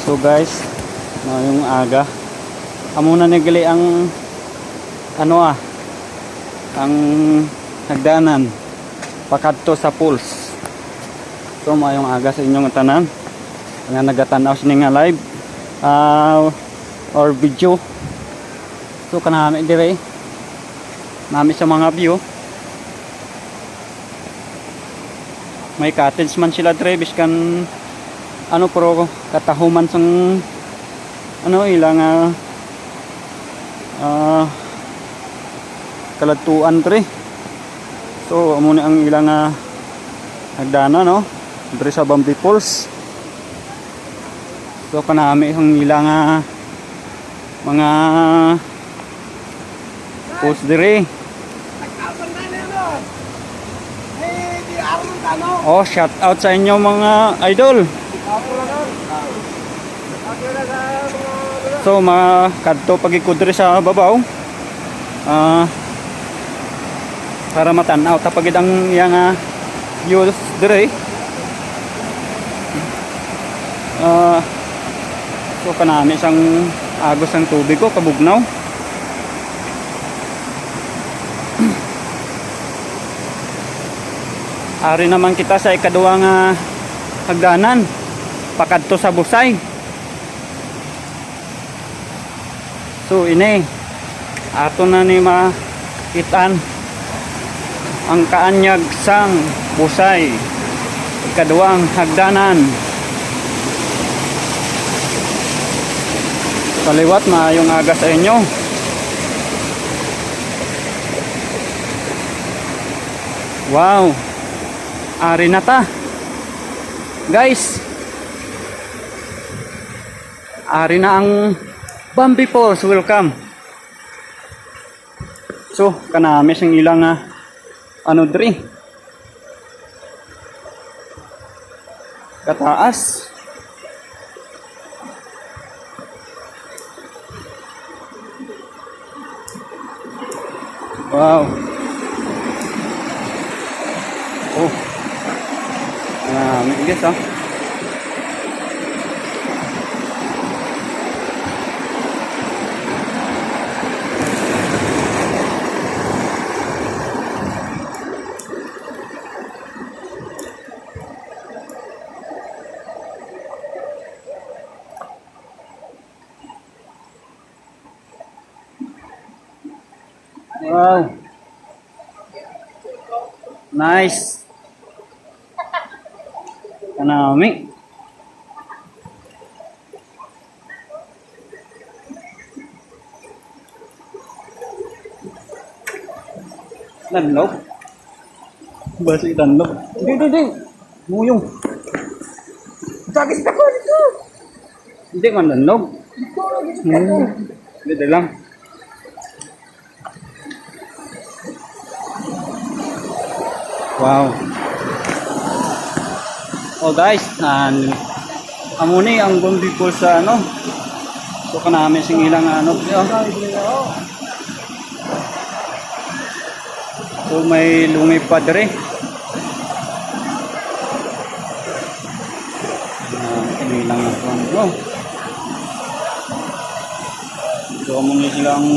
So guys, yung aga. Amuna nagali ang ang hagdanan pakadto sa pools. So mayong aga sa inyong tanan. Nga nagatanaw sini nga live or video. So kanami dire. Nami sa mga view. May cottage man sila dire biskan pero katahuman sang ilang kalatuan tre. So amo ni ang ilang hagdana dire sa Bambi Falls. So kanami ang ilang mga post dire. Oh, shout out sa inyo mga idol. So mga kadto pagikod dire sa babaw para matanaw tapagid ang iyang views dire. So kanami sang agos ang tubig ko kabugnaw. Ari naman kita sa ikaduhang hagdanan pakadto sa Busay. So ini ato na ni makitaan ang kaanyag sang Busay ikaduhang hagdanan. Kaliwat maayong aga sa inyo. Wow, ari na ta guys, ari na ang Bambi Falls. Welcome. So kanami sang ilang diri kataas. Wow. Oh, may guys Wow. Nice. Kanami. Danlog. Basi danlog. Hindi. Muyong. Sagis ako dito. Hindi man danlog. Hindi lang. Wow. Oh guys, amo ni ang Bambi Falls sa So kanami sing ilang So may lungi pa dire. Inilang na So amo ni silang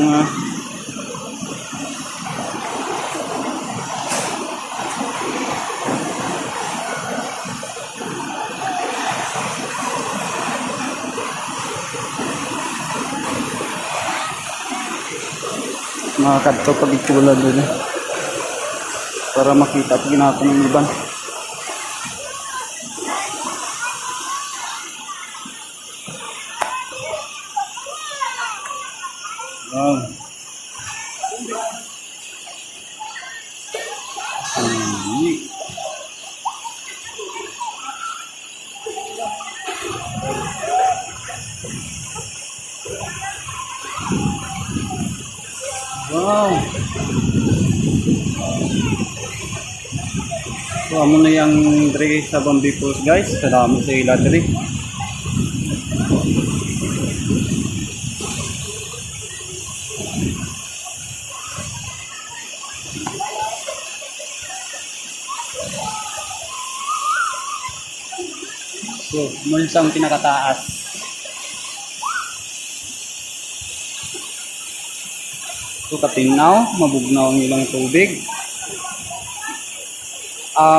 mga kadto pagitula doon para makita pag ginatan ng iban. Wow. Wow. So amo na yung dre sa Bambi Falls guys. Salamat sa ila dre. So, mula sa pinakataas. So katinaw, mabugnaw ang ilang tubig.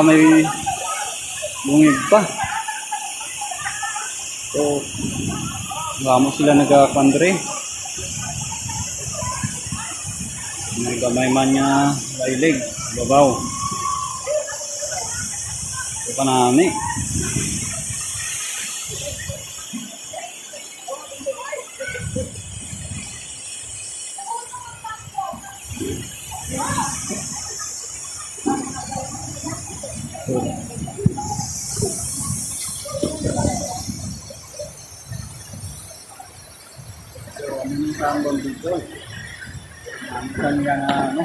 May bungig pa. So, mo sila nagkakandre. May gamay man niya lailig, babaw. Ito pa nami. Tambang dito. Ang kanya na ano.